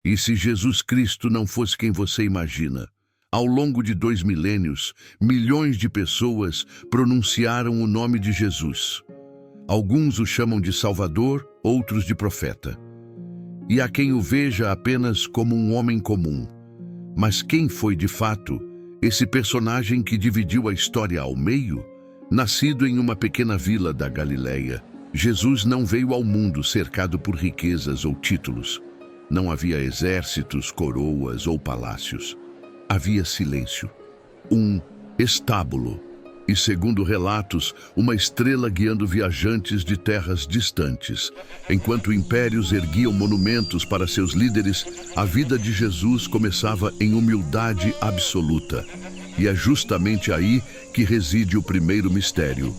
E se Jesus Cristo não fosse quem você imagina? Ao longo de 2 milênios, milhões de pessoas pronunciaram o nome de Jesus. Alguns o chamam de Salvador, outros de profeta. E há quem o veja apenas como um homem comum. Mas quem foi de fato esse personagem que dividiu a história ao meio? Nascido em uma pequena vila da Galileia, Jesus não veio ao mundo cercado por riquezas ou títulos. Não havia exércitos, coroas ou palácios. Havia silêncio, um estábulo e, segundo relatos, uma estrela guiando viajantes de terras distantes. Enquanto impérios erguiam monumentos para seus líderes, a vida de Jesus começava em humildade absoluta. E é justamente aí que reside o primeiro mistério.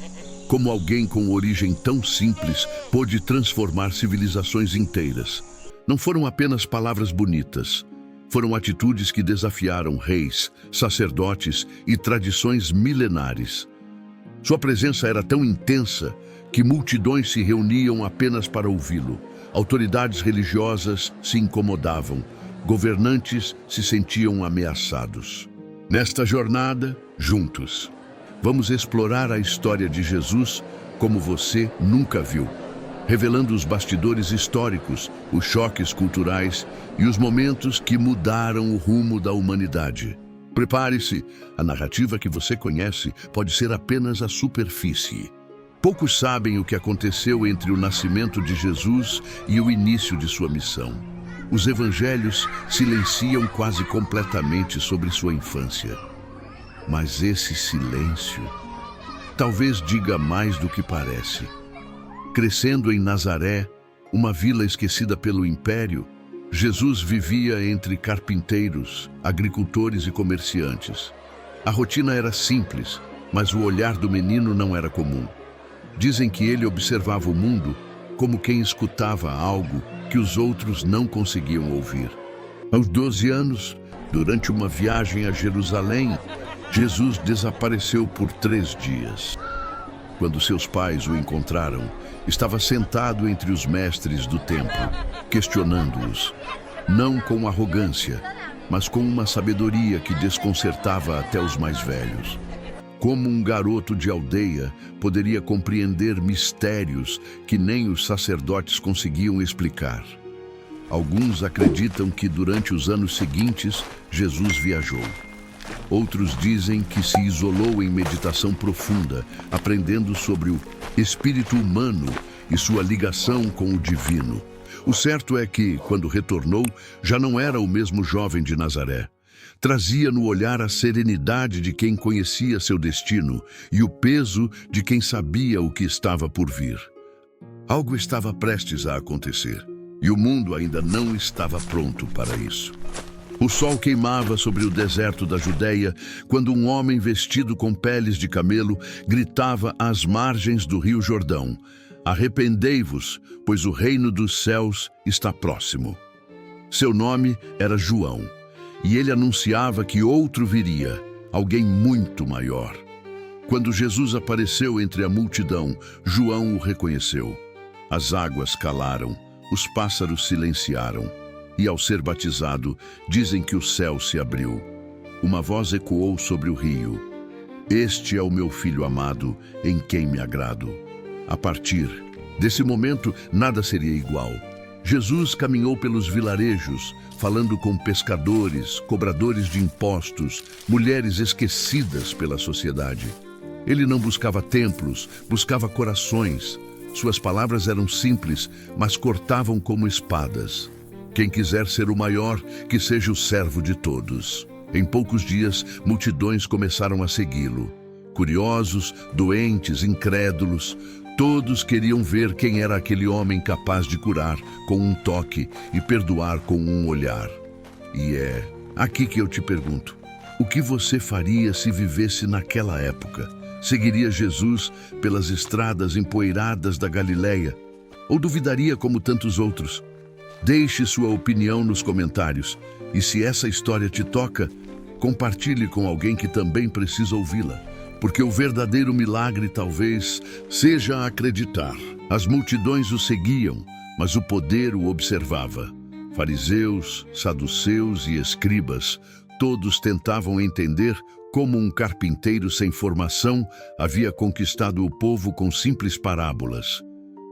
Como alguém com origem tão simples pôde transformar civilizações inteiras. Não foram apenas palavras bonitas. Foram atitudes que desafiaram reis, sacerdotes e tradições milenares. Sua presença era tão intensa que multidões se reuniam apenas para ouvi-lo. Autoridades religiosas se incomodavam, governantes se sentiam ameaçados. Nesta jornada, juntos, vamos explorar a história de Jesus como você nunca viu, revelando os bastidores históricos, os choques culturais e os momentos que mudaram o rumo da humanidade. Prepare-se, a narrativa que você conhece pode ser apenas a superfície. Poucos sabem o que aconteceu entre o nascimento de Jesus e o início de sua missão. Os evangelhos silenciam quase completamente sobre sua infância. Mas esse silêncio talvez diga mais do que parece. Crescendo em Nazaré, uma vila esquecida pelo império, Jesus vivia entre carpinteiros, agricultores e comerciantes. A rotina era simples, mas o olhar do menino não era comum. Dizem que ele observava o mundo como quem escutava algo que os outros não conseguiam ouvir. Aos 12 anos, durante uma viagem a Jerusalém, Jesus desapareceu por 3 dias. Quando seus pais o encontraram, estava sentado entre os mestres do templo, questionando-os, não com arrogância, mas com uma sabedoria que desconcertava até os mais velhos. Como um garoto de aldeia poderia compreender mistérios que nem os sacerdotes conseguiam explicar? Alguns acreditam que durante os anos seguintes, Jesus viajou. Outros dizem que se isolou em meditação profunda, aprendendo sobre o espírito humano e sua ligação com o divino. O certo é que, quando retornou, já não era o mesmo jovem de Nazaré. Trazia no olhar a serenidade de quem conhecia seu destino e o peso de quem sabia o que estava por vir. Algo estava prestes a acontecer, e o mundo ainda não estava pronto para isso. O sol queimava sobre o deserto da Judeia quando um homem vestido com peles de camelo gritava às margens do rio Jordão: "Arrependei-vos, pois o reino dos céus está próximo." Seu nome era João, e ele anunciava que outro viria, alguém muito maior. Quando Jesus apareceu entre a multidão, João o reconheceu. As águas calaram, os pássaros silenciaram. E ao ser batizado, dizem que o céu se abriu. Uma voz ecoou sobre o rio: "Este é o meu filho amado, em quem me agrado." A partir desse momento, nada seria igual. Jesus caminhou pelos vilarejos, falando com pescadores, cobradores de impostos, mulheres esquecidas pela sociedade. Ele não buscava templos, buscava corações. Suas palavras eram simples, mas cortavam como espadas. Quem quiser ser o maior, que seja o servo de todos. Em poucos dias, multidões começaram a segui-lo. Curiosos, doentes, incrédulos, todos queriam ver quem era aquele homem capaz de curar com um toque e perdoar com um olhar. E é aqui que eu te pergunto: o que você faria se vivesse naquela época? Seguiria Jesus pelas estradas empoeiradas da Galileia? Ou duvidaria como tantos outros? Deixe sua opinião nos comentários. E se essa história te toca, compartilhe com alguém que também precisa ouvi-la. Porque o verdadeiro milagre talvez seja acreditar. As multidões o seguiam, mas o poder o observava. Fariseus, saduceus e escribas, todos tentavam entender como um carpinteiro sem formação havia conquistado o povo com simples parábolas.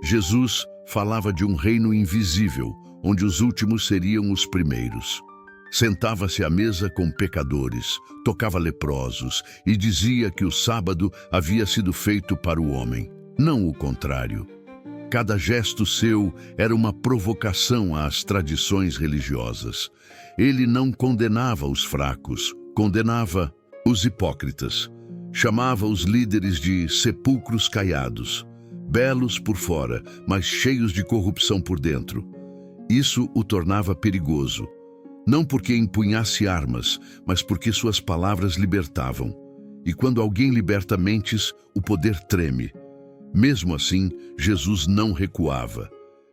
Jesus falava de um reino invisível, onde os últimos seriam os primeiros. Sentava-se à mesa com pecadores, tocava leprosos e dizia que o sábado havia sido feito para o homem, não o contrário. Cada gesto seu era uma provocação às tradições religiosas. Ele não condenava os fracos, condenava os hipócritas. Chamava os líderes de sepulcros caiados, belos por fora, mas cheios de corrupção por dentro. Isso o tornava perigoso, não porque empunhasse armas, mas porque suas palavras libertavam. E quando alguém liberta mentes, o poder treme. Mesmo assim, Jesus não recuava.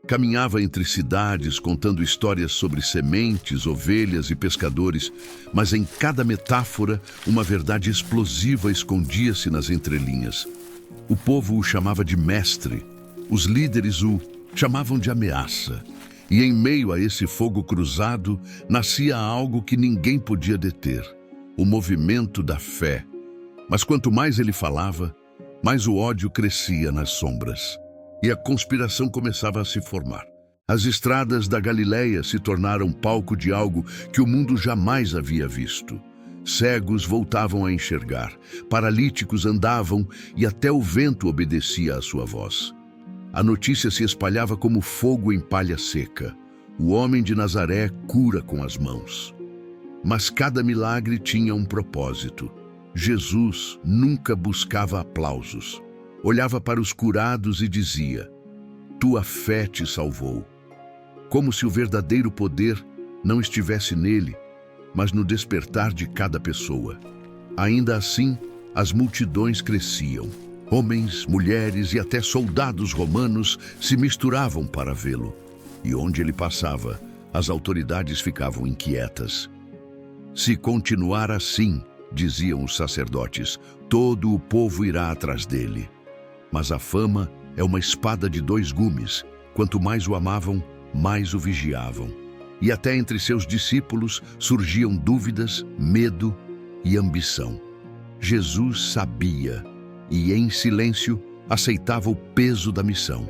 Caminhava entre cidades contando histórias sobre sementes, ovelhas e pescadores, mas em cada metáfora uma verdade explosiva escondia-se nas entrelinhas. O povo o chamava de mestre, os líderes o chamavam de ameaça. E em meio a esse fogo cruzado, nascia algo que ninguém podia deter, o movimento da fé. Mas quanto mais ele falava, mais o ódio crescia nas sombras. E a conspiração começava a se formar. As estradas da Galileia se tornaram palco de algo que o mundo jamais havia visto. Cegos voltavam a enxergar, paralíticos andavam e até o vento obedecia à sua voz. A notícia se espalhava como fogo em palha seca. O homem de Nazaré cura com as mãos. Mas cada milagre tinha um propósito. Jesus nunca buscava aplausos. Olhava para os curados e dizia: "Tua fé te salvou." Como se o verdadeiro poder não estivesse nele, mas no despertar de cada pessoa. Ainda assim, as multidões cresciam. Homens, mulheres e até soldados romanos se misturavam para vê-lo. E onde ele passava, as autoridades ficavam inquietas. "Se continuar assim", diziam os sacerdotes, "todo o povo irá atrás dele." Mas a fama é uma espada de dois gumes. Quanto mais o amavam, mais o vigiavam. E até entre seus discípulos surgiam dúvidas, medo e ambição. Jesus sabia e, em silêncio, aceitava o peso da missão.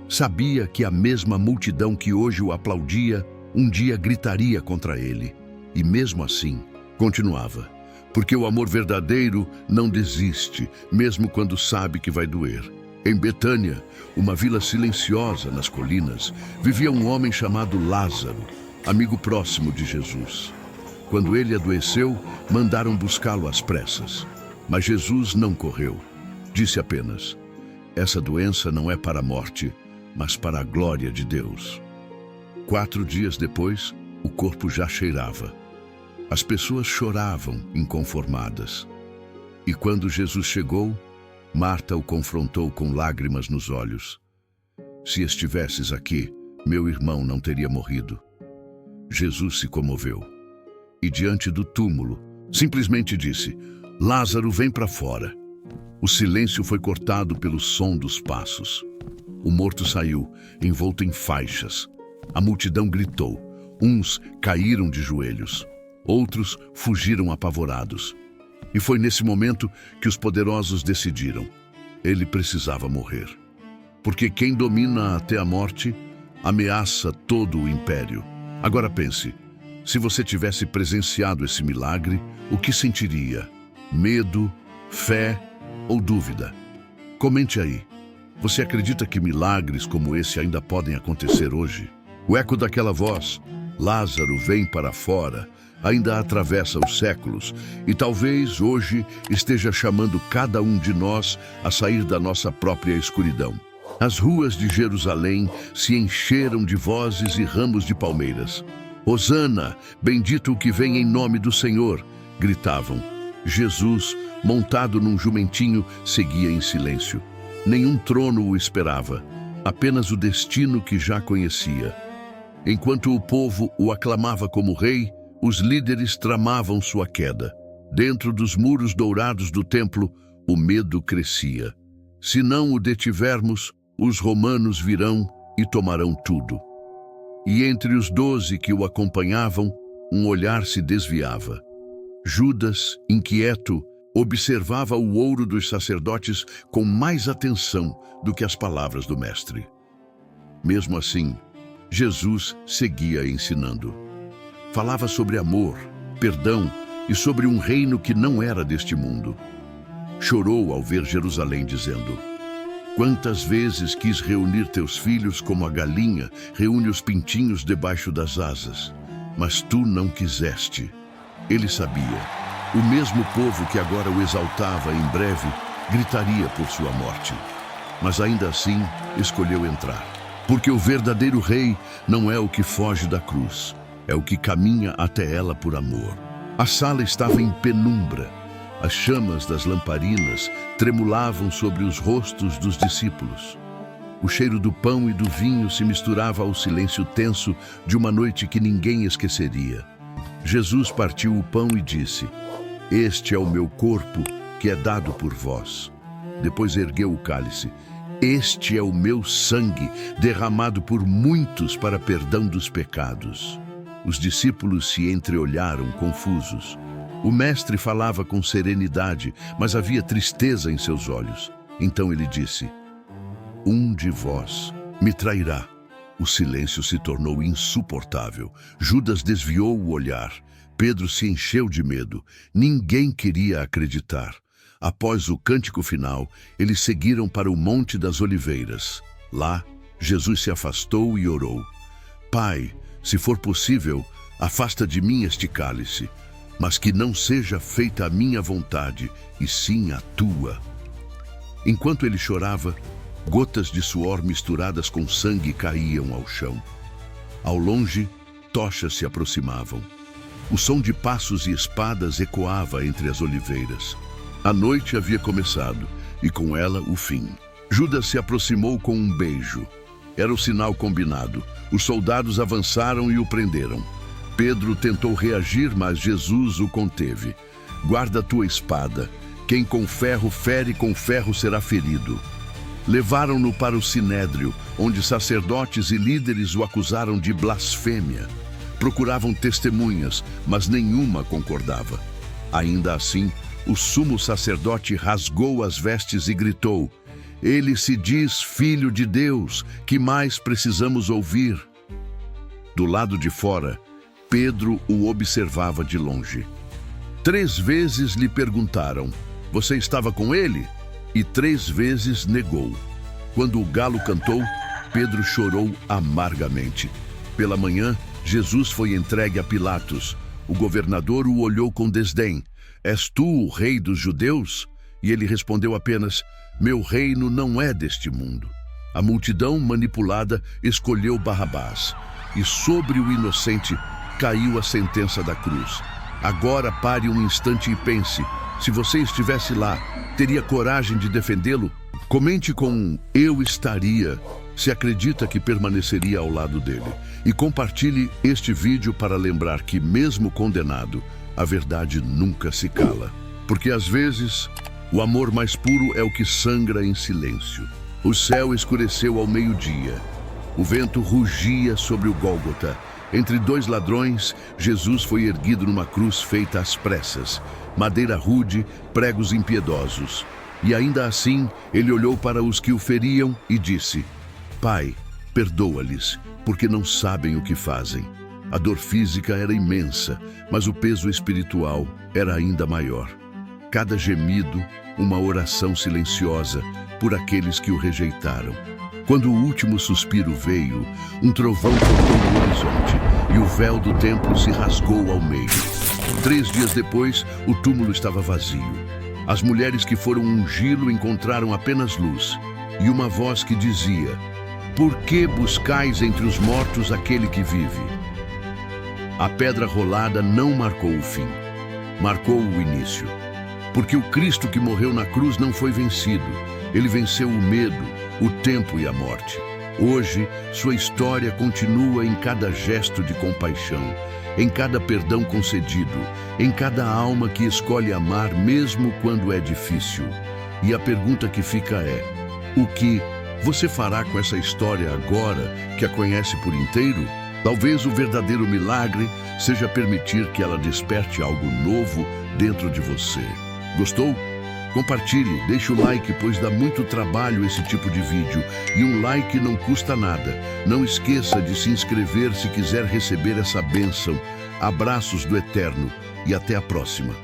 Sabia que a mesma multidão que hoje o aplaudia, um dia gritaria contra ele. E mesmo assim, continuava. Porque o amor verdadeiro não desiste, mesmo quando sabe que vai doer. Em Betânia, uma vila silenciosa nas colinas, vivia um homem chamado Lázaro, amigo próximo de Jesus. Quando ele adoeceu, mandaram buscá-lo às pressas. Mas Jesus não correu. Disse apenas: "Essa doença não é para a morte, mas para a glória de Deus." 4 dias depois, o corpo já cheirava. As pessoas choravam, inconformadas. E quando Jesus chegou, Marta o confrontou com lágrimas nos olhos. "Se estivesses aqui, meu irmão não teria morrido." Jesus se comoveu. E diante do túmulo, simplesmente disse: "Lázaro, vem para fora." O silêncio foi cortado pelo som dos passos. O morto saiu, envolto em faixas. A multidão gritou. Uns caíram de joelhos. Outros fugiram apavorados. E foi nesse momento que os poderosos decidiram: ele precisava morrer. Porque quem domina até a morte ameaça todo o império. Agora pense, se você tivesse presenciado esse milagre, o que sentiria? Medo, fé ou dúvida? Comente aí. Você acredita que milagres como esse ainda podem acontecer hoje? O eco daquela voz, "Lázaro, vem para fora", ainda atravessa os séculos e talvez hoje esteja chamando cada um de nós a sair da nossa própria escuridão. As ruas de Jerusalém se encheram de vozes e ramos de palmeiras. "Hosana, bendito o que vem em nome do Senhor", gritavam. Jesus, montado num jumentinho, seguia em silêncio. Nenhum trono o esperava, apenas o destino que já conhecia. Enquanto o povo o aclamava como rei, os líderes tramavam sua queda. Dentro dos muros dourados do templo, o medo crescia. Se não o detivermos, os romanos virão e tomarão tudo. E entre os 12 que o acompanhavam, um olhar se desviava. Judas, inquieto, observava o ouro dos sacerdotes com mais atenção do que as palavras do mestre. Mesmo assim, Jesus seguia ensinando. Falava sobre amor, perdão e sobre um reino que não era deste mundo. Chorou ao ver Jerusalém, dizendo: quantas vezes quis reunir teus filhos como a galinha reúne os pintinhos debaixo das asas, mas tu não quiseste. Ele sabia, o mesmo povo que agora o exaltava em breve gritaria por sua morte. Mas ainda assim escolheu entrar, porque o verdadeiro rei não é o que foge da cruz, é o que caminha até ela por amor. A sala estava em penumbra. As chamas das lamparinas tremulavam sobre os rostos dos discípulos. O cheiro do pão e do vinho se misturava ao silêncio tenso de uma noite que ninguém esqueceria. Jesus partiu o pão e disse: este é o meu corpo, que é dado por vós. Depois ergueu o cálice: este é o meu sangue, derramado por muitos para perdão dos pecados. Os discípulos se entreolharam confusos. O mestre falava com serenidade, mas havia tristeza em seus olhos. Então ele disse: um de vós me trairá. O silêncio se tornou insuportável. Judas desviou o olhar. Pedro se encheu de medo. Ninguém queria acreditar. Após o cântico final, eles seguiram para o Monte das Oliveiras. Lá, Jesus se afastou e orou: Pai, se for possível, afasta de mim este cálice, mas que não seja feita a minha vontade, e sim a tua. Enquanto ele chorava, gotas de suor misturadas com sangue caíam ao chão. Ao longe, tochas se aproximavam. O som de passos e espadas ecoava entre as oliveiras. A noite havia começado, e com ela o fim. Judas se aproximou com um beijo. Era o sinal combinado. Os soldados avançaram e o prenderam. Pedro tentou reagir, mas Jesus o conteve. Guarda a tua espada. Quem com ferro fere, com ferro será ferido. Levaram-no para o sinédrio, onde sacerdotes e líderes o acusaram de blasfêmia. Procuravam testemunhas, mas nenhuma concordava. Ainda assim, o sumo sacerdote rasgou as vestes e gritou: ele se diz filho de Deus, que mais precisamos ouvir? Do lado de fora, Pedro o observava de longe. 3 vezes lhe perguntaram: você estava com ele? E 3 vezes negou. Quando o galo cantou, Pedro chorou amargamente. Pela manhã, Jesus foi entregue a Pilatos. O governador o olhou com desdém. És tu o rei dos judeus? E ele respondeu apenas: meu reino não é deste mundo. A multidão manipulada escolheu Barrabás. E sobre o inocente caiu a sentença da cruz. Agora pare um instante e pense: se você estivesse lá, teria coragem de defendê-lo? Comente com eu estaria, se acredita que permaneceria ao lado dele. E compartilhe este vídeo para lembrar que, mesmo condenado, a verdade nunca se cala. Porque às vezes, o amor mais puro é o que sangra em silêncio. O céu escureceu ao meio-dia. O vento rugia sobre o Gólgota. Entre 2 ladrões, Jesus foi erguido numa cruz feita às pressas. Madeira rude, pregos impiedosos. E ainda assim, ele olhou para os que o feriam e disse: Pai, perdoa-lhes, porque não sabem o que fazem. A dor física era imensa, mas o peso espiritual era ainda maior. Cada gemido, uma oração silenciosa por aqueles que o rejeitaram. Quando o último suspiro veio, um trovão cortou no horizonte e o véu do templo se rasgou ao meio. 3 dias depois, o túmulo estava vazio. As mulheres que foram ungí-lo encontraram apenas luz e uma voz que dizia: por que buscais entre os mortos aquele que vive? A pedra rolada não marcou o fim, marcou o início. Porque o Cristo que morreu na cruz não foi vencido. Ele venceu o medo, o tempo e a morte. Hoje, sua história continua em cada gesto de compaixão, em cada perdão concedido, em cada alma que escolhe amar mesmo quando é difícil. E a pergunta que fica é: o que você fará com essa história agora que a conhece por inteiro? Talvez o verdadeiro milagre seja permitir que ela desperte algo novo dentro de você. Gostou? Compartilhe, deixe o like, pois dá muito trabalho esse tipo de vídeo. E um like não custa nada. Não esqueça de se inscrever se quiser receber essa bênção. Abraços do Eterno e até a próxima.